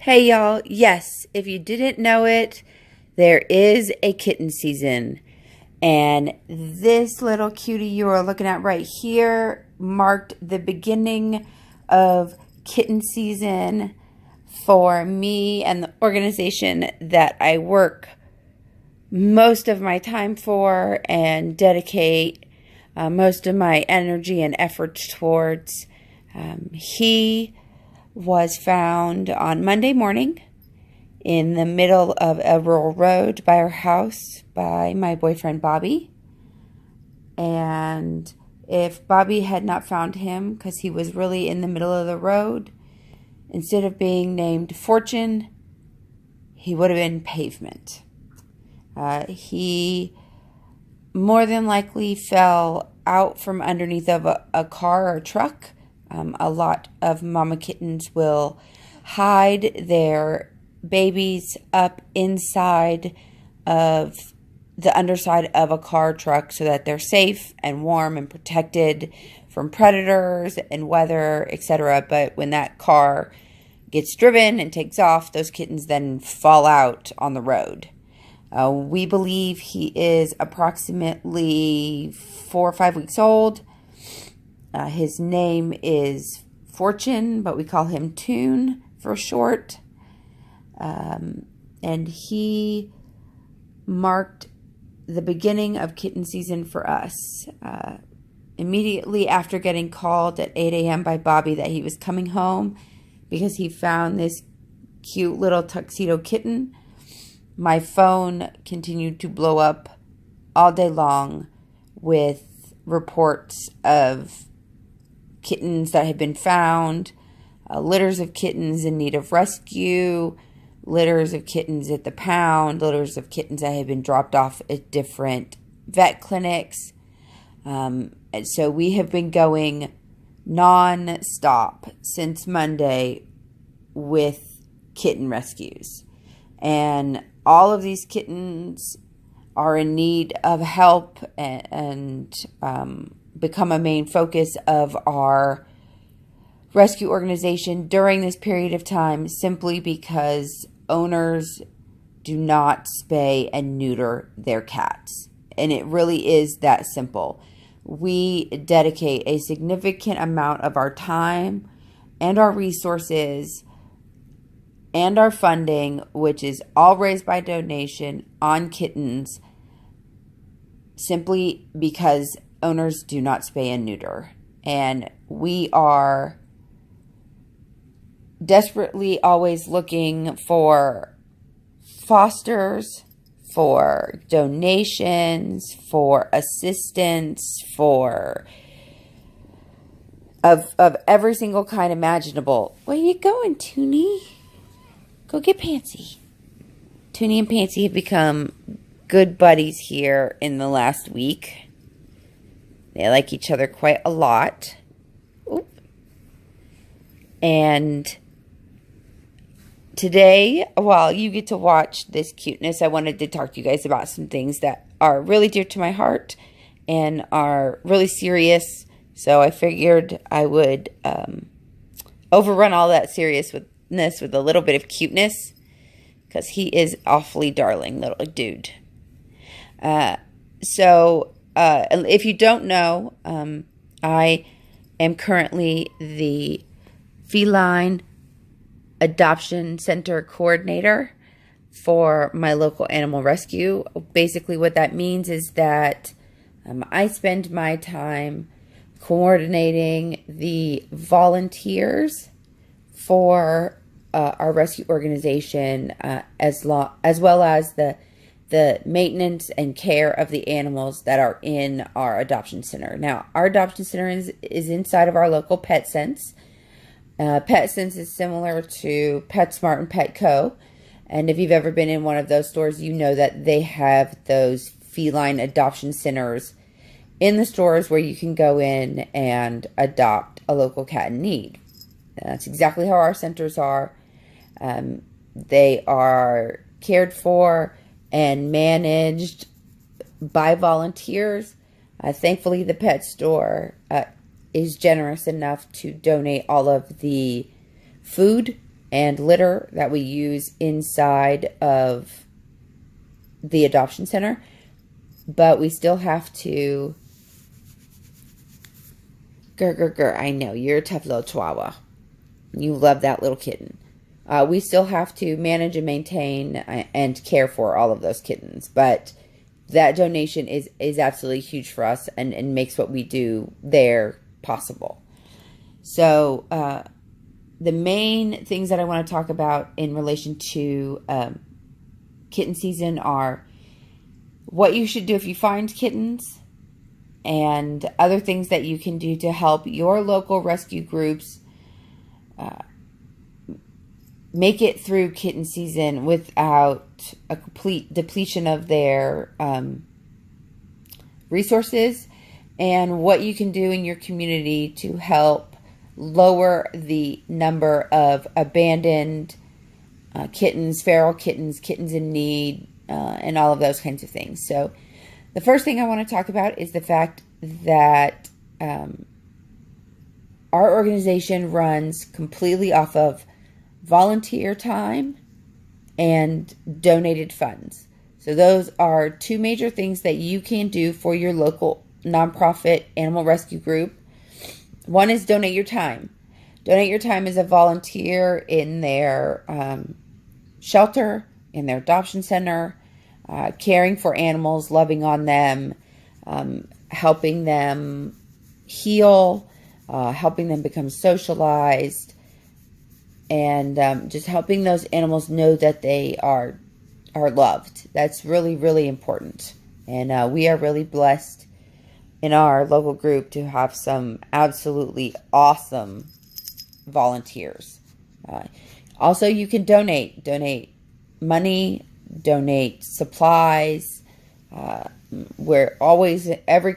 Hey y'all, yes, if you didn't know it, there is a kitten season. And this little cutie you are looking at right here marked the beginning of kitten season for me and the organization that I work most of my time for and dedicate most of my energy and efforts towards. He was found on Monday morning in the middle of a rural road by our house by my boyfriend Bobby. And if Bobby had not found him, because he was really in the middle of the road, instead of being named Fortune, he would have been Pavement. He more than likely fell out from underneath of a car or truck. A lot of mama kittens will hide their babies up inside of the underside of a car or truck so that they're safe and warm and protected from predators and weather, etc. But when that car gets driven and takes off, those kittens then fall out on the road. We believe he is approximately 4 or 5 weeks old. His name is Fortune, but we call him Tune for short. And he marked the beginning of kitten season for us. Immediately after getting called at 8 a.m. by Bobby that he was coming home because he found this cute little tuxedo kitten, my phone continued to blow up all day long with reports of kittens that had been found, litters of kittens in need of rescue, litters of kittens at the pound, litters of kittens that had been dropped off at different vet clinics. And so we have been going non-stop since Monday with kitten rescues. And all of these kittens are in need of help and become a main focus of our rescue organization during this period of time simply because owners do not spay and neuter their cats. And it really is that simple. We dedicate a significant amount of our time and our resources and our funding, which is all raised by donation, on kittens simply because owners do not spay and neuter. And we are desperately always looking for fosters, for donations, for assistance, for of every single kind imaginable. Where you going, Toonie? Go get Pansy. Toonie and Pansy have become good buddies here in the last week. They like each other quite a lot. Oop. And today, while you get to watch this cuteness, I wanted to talk to you guys about some things that are really dear to my heart and are really serious. So I figured I would overrun all that seriousness with a little bit of cuteness because he is awfully darling little dude. If you don't know, I am currently the Feline Adoption Center coordinator for my local animal rescue. Basically what that means is that I spend my time coordinating the volunteers for our rescue organization as well as the maintenance and care of the animals that are in our adoption center. Now, our adoption center is inside of our local PetSense. PetSense is similar to PetSmart and Petco. And if you've ever been in one of those stores, you know that they have those feline adoption centers in the stores where you can go in and adopt a local cat in need. That's exactly how our centers are. They are cared for and managed by volunteers. Thankfully, the pet store is generous enough to donate all of the food and litter that we use inside of the adoption center, but we still have to... I know, you're a tough little chihuahua. You love that little kitten. We still have to manage and maintain and care for all of those kittens, but that donation is absolutely huge for us and makes what we do there possible. So the main things that I want to talk about in relation to kitten season are what you should do if you find kittens, and other things that you can do to help your local rescue groups make it through kitten season without a complete depletion of their resources, and what you can do in your community to help lower the number of abandoned kittens, feral kittens, kittens in need, and all of those kinds of things. So the first thing I want to talk about is the fact that our organization runs completely off of volunteer time and donated funds. So those are two major things that you can do for your local nonprofit animal rescue group. One is donate your time. Donate your time as a volunteer in their shelter, in their adoption center, caring for animals, loving on them, helping them heal, helping them become socialized, and just helping those animals know that they are loved. That's really, really important. And we are really blessed in our local group to have some absolutely awesome volunteers. Also, you can donate money, donate supplies. We're always, every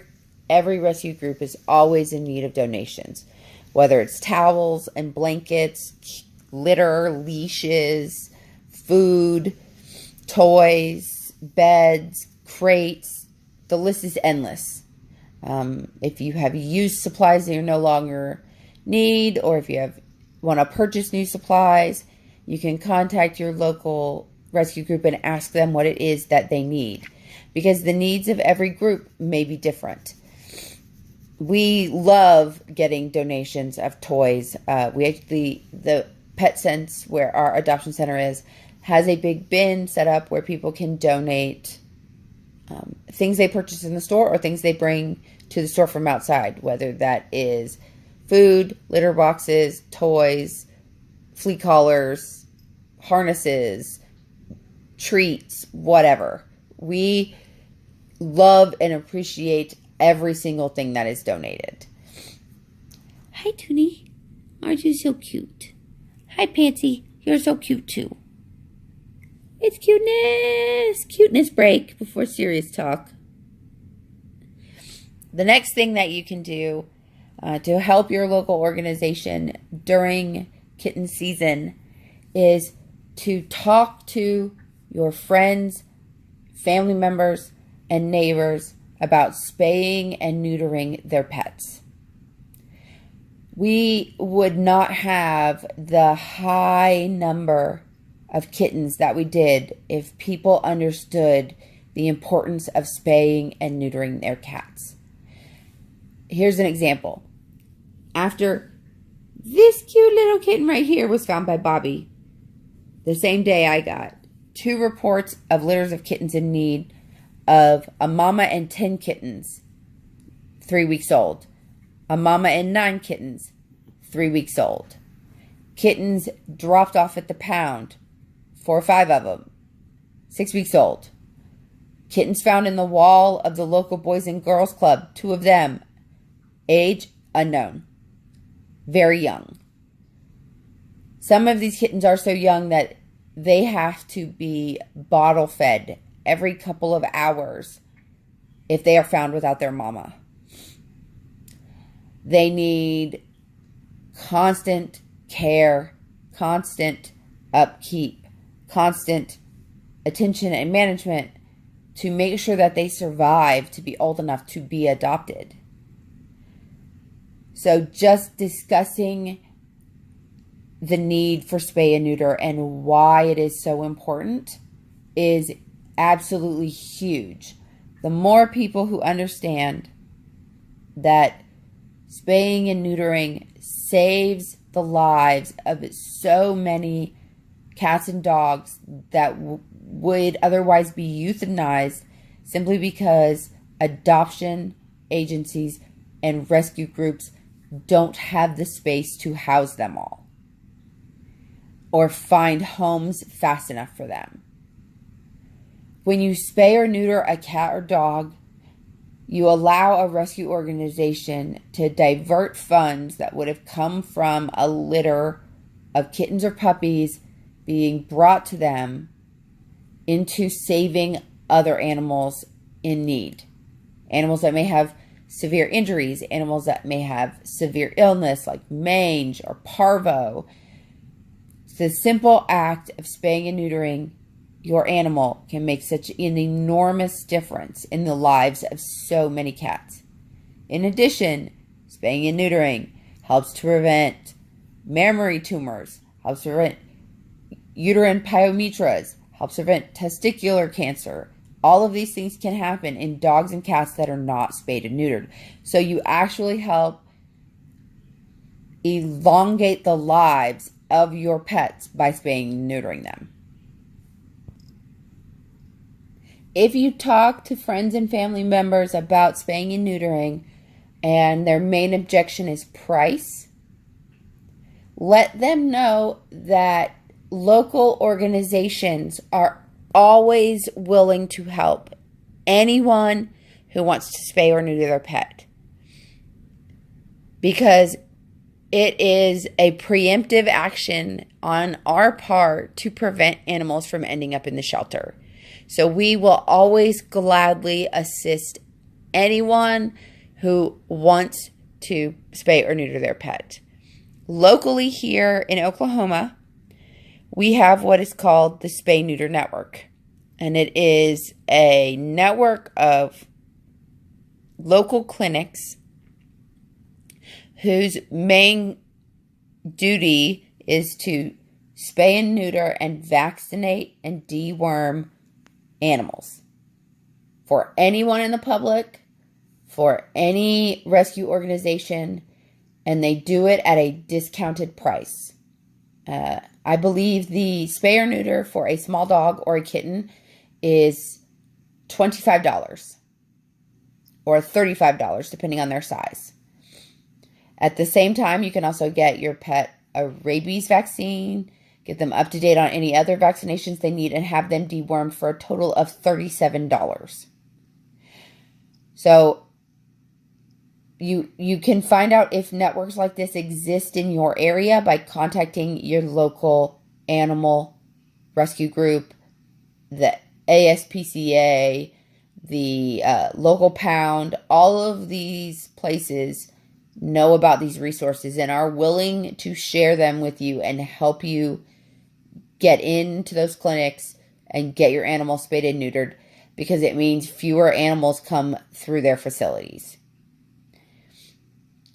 rescue group is always in need of donations, whether it's towels and blankets, litter, leashes, food, toys, beds, crates. The list is endless. If you have used supplies that you no longer need, or if you want to purchase new supplies, you can contact your local rescue group and ask them what it is that they need, because the needs of every group may be different. We love getting donations of toys. The Pet Sense, where our adoption center is, has a big bin set up where people can donate things they purchase in the store or things they bring to the store from outside, whether that is food, litter boxes, toys, flea collars, harnesses, treats, whatever. We love and appreciate every single thing that is donated. Hi, Toonie. Aren't you so cute? Hi, Pansy. You're so cute, too. It's cuteness. Cuteness break before serious talk. The next thing that you can do to help your local organization during kitten season is to talk to your friends, family members, and neighbors about spaying and neutering their pets. We would not have the high number of kittens that we did if people understood the importance of spaying and neutering their cats. Here's an example. After this cute little kitten right here was found by Bobby, the same day I got 2 reports of litters of kittens in need of a mama and 10 kittens, 3 weeks old. A mama and 9 kittens, 3 weeks old. Kittens dropped off at the pound, 4 or 5 of them, 6 weeks old. Kittens found in the wall of the local Boys and Girls Club, 2 of them, age unknown, very young. Some of these kittens are so young that they have to be bottle fed every couple of hours if they are found without their mama. They need constant care, constant upkeep, constant attention and management to make sure that they survive to be old enough to be adopted. So just discussing the need for spay and neuter and why it is so important is absolutely huge. The more people who understand that spaying and neutering saves the lives of so many cats and dogs that would otherwise be euthanized simply because adoption agencies and rescue groups don't have the space to house them all or find homes fast enough for them. When you spay or neuter a cat or dog, you allow a rescue organization to divert funds that would have come from a litter of kittens or puppies being brought to them into saving other animals in need. Animals that may have severe injuries, animals that may have severe illness like mange or parvo. The simple act of spaying and neutering your animal can make such an enormous difference in the lives of so many cats. In addition, spaying and neutering helps to prevent mammary tumors, helps to prevent uterine pyometras, helps prevent testicular cancer. All of these things can happen in dogs and cats that are not spayed and neutered. So you actually help elongate the lives of your pets by spaying and neutering them. If you talk to friends and family members about spaying and neutering and their main objection is price, let them know that local organizations are always willing to help anyone who wants to spay or neuter their pet, because it is a preemptive action on our part to prevent animals from ending up in the shelter. So we will always gladly assist anyone who wants to spay or neuter their pet. Locally here in Oklahoma, we have what is called the Spay Neuter Network. And it is a network of local clinics whose main duty is to spay and neuter and vaccinate and deworm animals for anyone in the public, for any rescue organization, and they do it at a discounted price. I believe the spay or neuter for a small dog or a kitten is $25 or $35, depending on their size. At the same time, you can also get your pet a rabies vaccine, get them up to date on any other vaccinations they need, and have them dewormed for a total of $37. So you can find out if networks like this exist in your area by contacting your local animal rescue group, the ASPCA, the local pound. All of these places know about these resources and are willing to share them with you and help you get into those clinics and get your animal spayed and neutered, because it means fewer animals come through their facilities.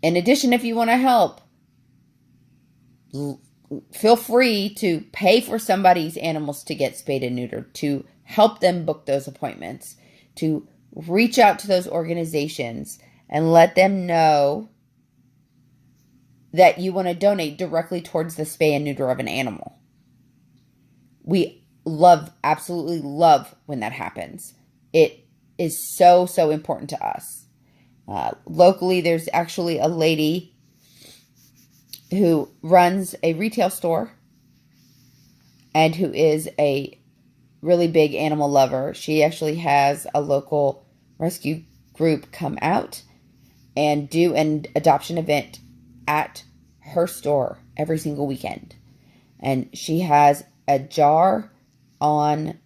In addition, if you want to help, feel free to pay for somebody's animals to get spayed and neutered, to help them book those appointments, to reach out to those organizations and let them know that you want to donate directly towards the spay and neuter of an animal. We absolutely love when that happens. It is so, so important to us. Locally, there's actually a lady who runs a retail store and who is a really big animal lover. She actually has a local rescue group come out and do an adoption event at her store every single weekend. And she has a jar on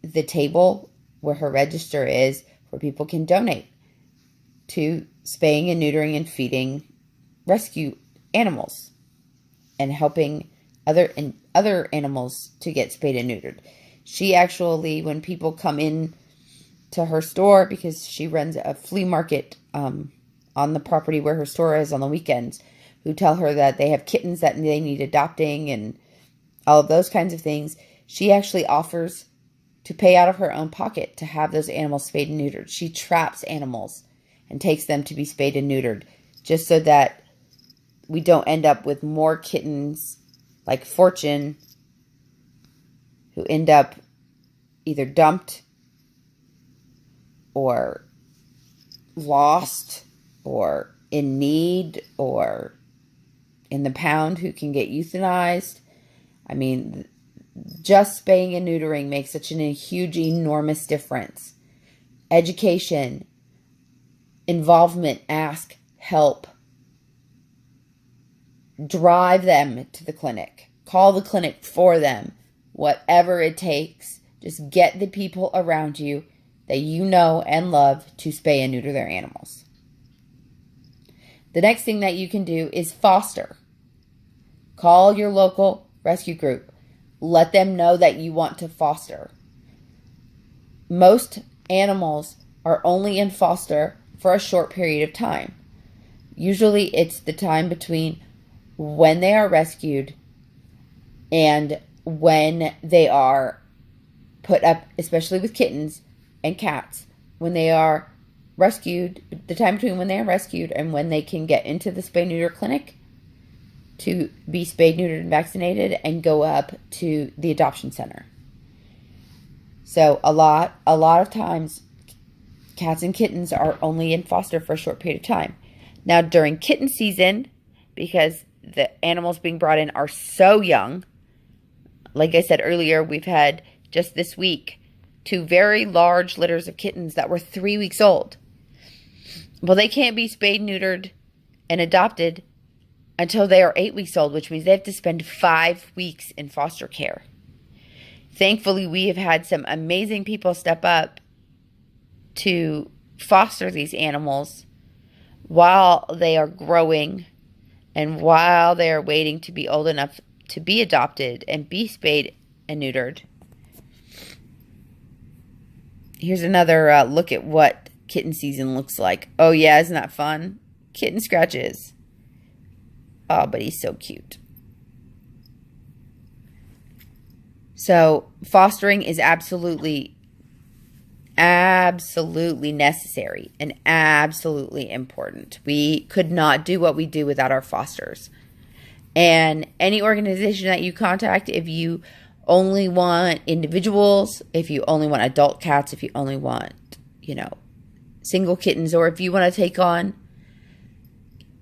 the table where her register is where people can donate to spaying and neutering and feeding rescue animals and helping other animals to get spayed and neutered. She actually, when people come in to her store, because she runs a flea market on the property where her store is on the weekends, who tell her that they have kittens that they need adopting and all of those kinds of things, she actually offers to pay out of her own pocket to have those animals spayed and neutered. She traps animals and takes them to be spayed and neutered just so that we don't end up with more kittens like Fortune who end up either dumped or lost or in need or in the pound who can get euthanized. I mean, just spaying and neutering makes such a huge, enormous difference. Education, involvement, ask, help. Drive them to the clinic. Call the clinic for them. Whatever it takes. Just get the people around you that you know and love to spay and neuter their animals. The next thing that you can do is foster. Call your local rescue group. Let them know that you want to foster. Most animals are only in foster for a short period of time. Usually it's the time between when they are rescued and when they are put up, especially with kittens and cats, when they are rescued, the time between when they are rescued and when they can get into the spay-neuter clinic to be spayed, neutered, and vaccinated and go up to the adoption center. So a lot of times cats and kittens are only in foster for a short period of time. Now during kitten season, because the animals being brought in are so young, like I said earlier, we've had just this week 2 very large litters of kittens that were 3 weeks old. Well, they can't be spayed, neutered, and adopted until they are 8 weeks old, which means they have to spend 5 weeks in foster care. Thankfully, we have had some amazing people step up to foster these animals while they are growing and while they are waiting to be old enough to be adopted and be spayed and neutered. Here's another look at what kitten season looks like. Oh yeah, isn't that fun? Kitten scratches. Oh, but he's so cute. So fostering is absolutely necessary and absolutely important. We could not do what we do without our fosters. And any organization that you contact, if you only want individuals, if you only want adult cats, if you only want, single kittens, or if you want to take on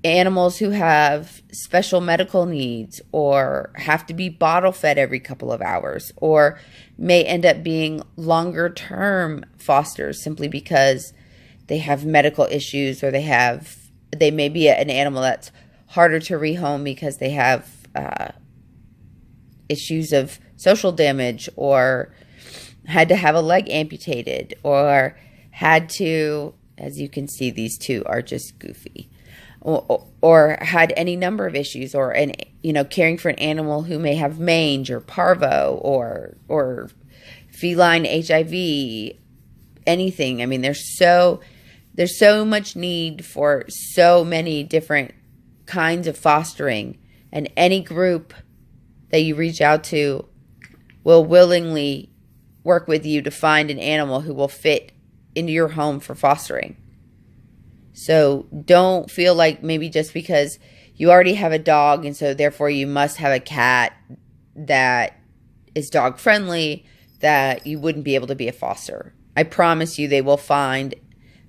animals who have special medical needs or have to be bottle fed every couple of hours or may end up being longer term fosters simply because they have medical issues or they may be an animal that's harder to rehome because they have issues of social damage or had to have a leg amputated or had to, as you can see, these 2 are just goofy. Or had any number of issues, or caring for an animal who may have mange or parvo or feline HIV, anything. I mean, there's so much need for so many different kinds of fostering, and any group that you reach out to will willingly work with you to find an animal who will fit into your home for fostering. So don't feel like maybe just because you already have a dog and so therefore you must have a cat that is dog friendly that you wouldn't be able to be a foster. I promise you they will find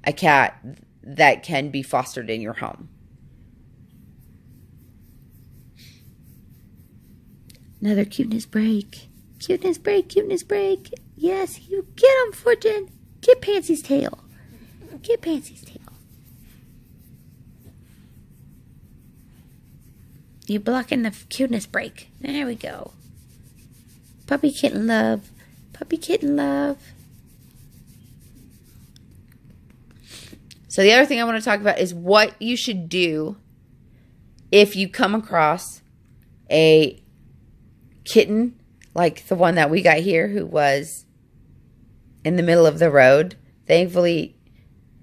a cat that can be fostered in your home. Another cuteness break. Cuteness break, cuteness break. Yes, you get him, Fortune. Get Pansy's tail. Get Pansy's tail. You're blocking the cuteness break. There we go. Puppy kitten love. Puppy kitten love. So the other thing I want to talk about is what you should do if you come across a kitten like the one that we got here who was in the middle of the road. Thankfully,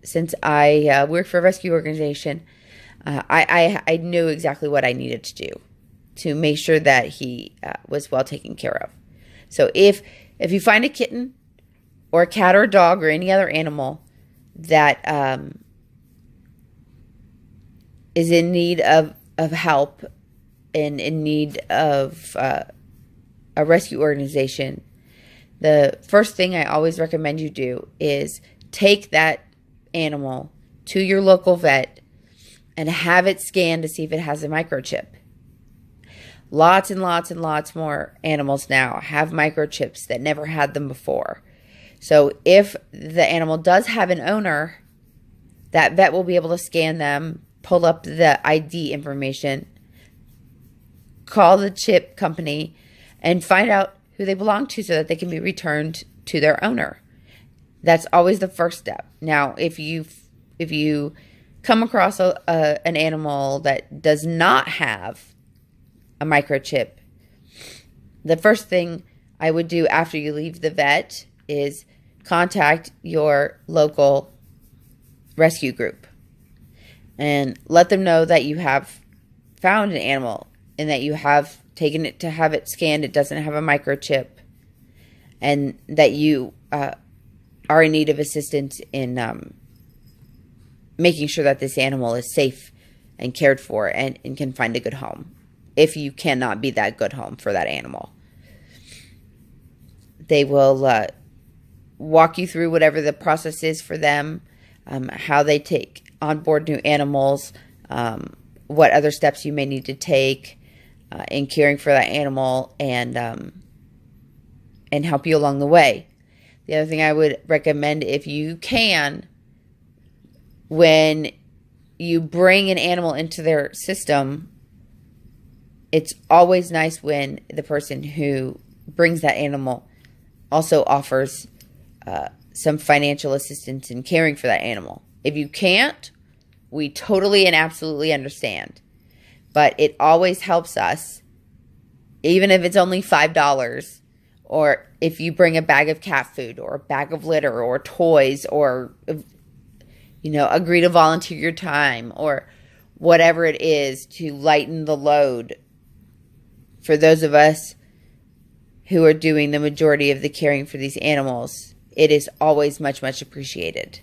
since I work for a rescue organization, I knew exactly what I needed to do to make sure that he was well taken care of. So if you find a kitten or a cat or a dog or any other animal that is in need of help and in need of a rescue organization, the first thing I always recommend you do is take that animal to your local vet and have it scanned to see if it has a microchip. Lots and lots and lots more animals now have microchips that never had them before. So if the animal does have an owner, that vet will be able to scan them, pull up the ID information, call the chip company, and find out who they belong to so that they can be returned to their owner. That's always the first step. Now, if you come across an animal that does not have a microchip, the first thing I would do after you leave the vet is contact your local rescue group and let them know that you have found an animal and that you have taken it to have it scanned. It doesn't have a microchip, and that you are in need of assistance in making sure that this animal is safe and cared for and can find a good home, if you cannot be that good home for that animal. They will walk you through whatever the process is for them, how they take on board new animals, what other steps you may need to take in caring for that animal, and help you along the way. The other thing I would recommend, if you can, when you bring an animal into their system, it's always nice when the person who brings that animal also offers some financial assistance in caring for that animal. If you can't, we totally and absolutely understand. But it always helps us, even if it's only $5, or if you bring a bag of cat food or a bag of litter or toys, or, agree to volunteer your time or whatever it is to lighten the load for those of us who are doing the majority of the caring for these animals. It is always much, much appreciated.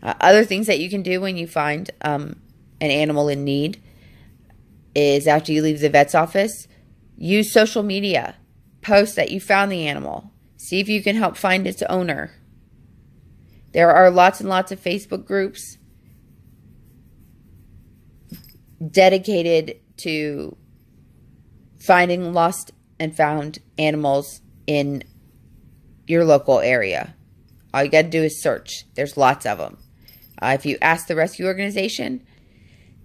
Other things that you can do when you find an animal in need is, after you leave the vet's office, use social media. Post that you found the animal. See if you can help find its owner. There are lots and lots of Facebook groups dedicated to finding lost and found animals in your local area. All you got to do is search. There's lots of them. If you ask the rescue organization,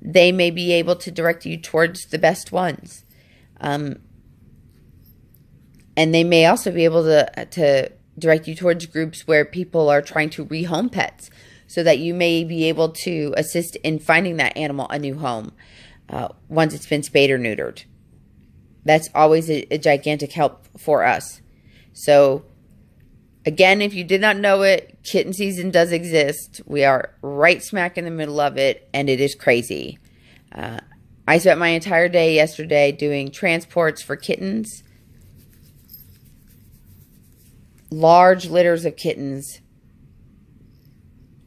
they may be able to direct you towards the best ones. And they may also be able to direct you towards groups where people are trying to rehome pets, so that you may be able to assist in finding that animal a new home once it's been spayed or neutered. That's always a gigantic help for us. So, again, if you did not know it, kitten season does exist. We are right smack in the middle of it, and it is crazy. I spent my entire day yesterday doing transports for kittens. Large litters of kittens.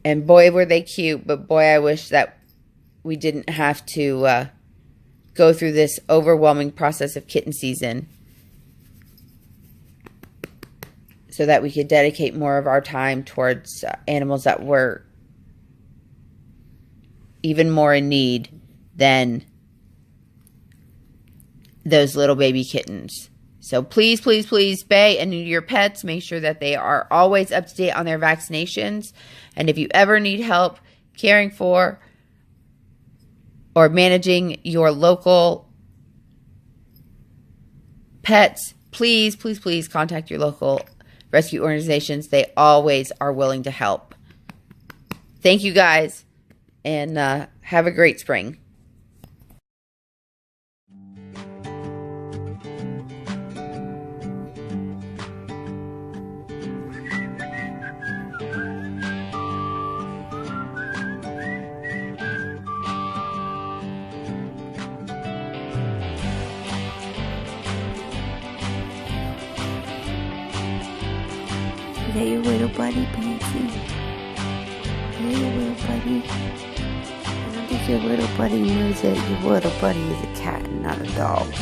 And boy, were they cute, but boy, I wish that we didn't have to go through this overwhelming process of kitten season, so that we could dedicate more of our time towards animals that were even more in need than those little baby kittens. So please, please, please spay and neuter your pets. Make sure that they are always up to date on their vaccinations. And if you ever need help caring for or managing your local pets, please, please, please contact your local rescue organizations. They always are willing to help. Thank you guys, and have a great spring. that your little buddy, Pansy? Hey, your little buddy. I don't think your little buddy knows that your little buddy is a cat and not a dog.